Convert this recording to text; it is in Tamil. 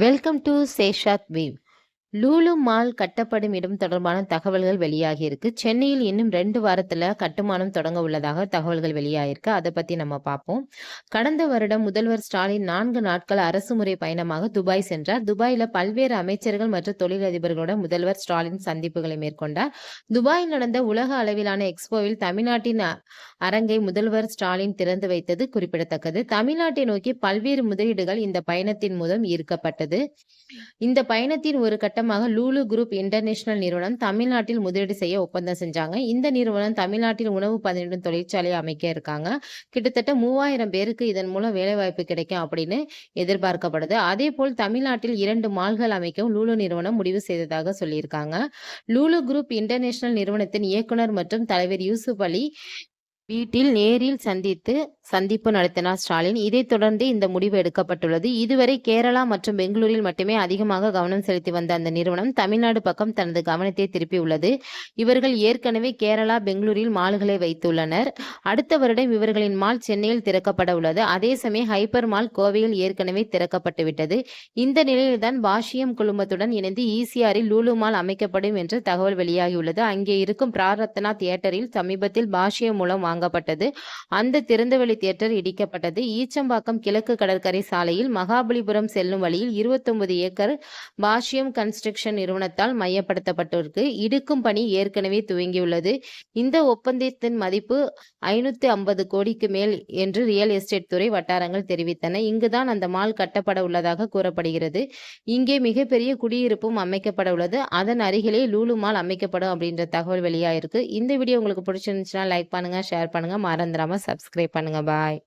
வெல்கம் டு சேஷாத் வீவ். லூலு மால் கட்டப்படும் இடம் தொடர்பான தகவல்கள் வெளியாகியிருக்கு. சென்னையில் இன்னும் 2 வாரத்தில் கட்டுமானம் தொடங்க உள்ளதாக தகவல்கள் வெளியாகிருக்கு. அதை பற்றி நம்ம பார்ப்போம். கடந்த வருடம் முதல்வர் ஸ்டாலின் 4 நாட்கள் அரசுமுறை பயணமாக துபாய் சென்றார். துபாயில் பல்வேறு அமைச்சர்கள் மற்றும் தொழிலதிபர்களுடன் முதல்வர் ஸ்டாலின் சந்திப்புகளை மேற்கொண்டார். துபாயில் நடந்த உலக அளவிலான எக்ஸ்போவில் தமிழ்நாட்டின் அரங்கை முதல்வர் ஸ்டாலின் திறந்து வைத்தது குறிப்பிடத்தக்கது. தமிழ்நாட்டை நோக்கி பல்வேறு முதலீடுகள் இந்த பயணத்தின் மூலம் ஈர்க்கப்பட்டது. இந்த பயணத்தின் ஒரு கட்டமாக லூலு குரூப் இன்டர்நேஷனல் நிறுவனம் தமிழ்நாட்டில் முதலீடு செய்ய ஒப்பந்தம் செஞ்சாங்க. இந்த நிறுவனம் தமிழ்நாட்டில் உணவு பதனிடும் தொழிற்சாலையை அமைக்க இருக்காங்க. கிட்டத்தட்ட 3000 பேருக்கு இதன் மூலம் வேலைவாய்ப்பு கிடைக்கும் அப்படின்னு எதிர்பார்க்கப்படுது. அதே போல் தமிழ்நாட்டில் 2 மால்கள் அமைக்கவும் லூலு நிறுவனம் முடிவு செய்ததாக சொல்லியிருக்காங்க. லூலு குரூப் இன்டர்நேஷனல் நிறுவனத்தின் இயக்குனர் மற்றும் தலைவர் யூசுப் அலி வீட்டில் நேரில் சந்திப்பு நடத்தினார் ஸ்டாலின். இதைத் தொடர்ந்து இந்த முடிவு எடுக்கப்பட்டுள்ளது. இதுவரை கேரளா மற்றும் பெங்களூரில் மட்டுமே அதிகமாக கவனம் செலுத்தி வந்த அந்த நிறுவனம் தமிழ்நாடு பக்கம் தனது கவனத்தை திருப்பியுள்ளது. இவர்கள் ஏற்கனவே கேரளா, பெங்களூரில் மால்களை வைத்துள்ளனர். அடுத்த வருடம் இவர்களின் மால் சென்னையில் திறக்கப்பட உள்ளது. அதே சமயம் ஹைப்பர் மால் கோவையில் ஏற்கனவே திறக்கப்பட்டுவிட்டது. இந்த நிலையில்தான் பாஷியம் குழுமத்துடன் இணைந்து ஈசிஆரில் லூலு மால் அமைக்கப்படும் என்று தகவல் வெளியாகியுள்ளது. அங்கே இருக்கும் பிராரத்னா தியேட்டரில் சமீபத்தில் பாஷியம் மூலம் வாங்கப்பட்டது. அந்த திறந்தவெளி தியேட்டர் இடிக்கப்பட்டது. ஈச்சம்பாக்கம் கிழக்கு கடற்கரை சாலையில் மகாபலிபுரம் செல்லும் வழியில் 29 ஏக்கர் பாஷ்யம் கன்ஸ்ட்ரக்ஷன் நிறுவனத்தால் மையப்படுத்தப்பட்டிருக்கு. இடிக்கும் பணி ஏற்கனவே துவங்கியுள்ளது. இந்த ஒப்பந்தத்தின் மதிப்பு 550 கோடிக்கு மேல் என்று ரியல் எஸ்டேட் துறை வட்டாரங்கள் தெரிவித்தன. இங்குதான் அந்த மால் கட்டப்பட உள்ளதாக கூறப்படுகிறது. இங்கே மிகப்பெரிய குடியிருப்பும் அமைக்கப்பட உள்ளது. அதன் அருகிலே லூலு மால் அமைக்கப்படும் அப்படின்ற தகவல் வெளியாயிருக்கு. இந்த வீடியோ உங்களுக்கு பிடிச்சிருந்துச்சுன்னா லைக் பண்ணுங்க, ஷேர் பண்ணுங்க, மறந்துடாம சப்ஸ்கிரைப் பண்ணுங்க. பாய்.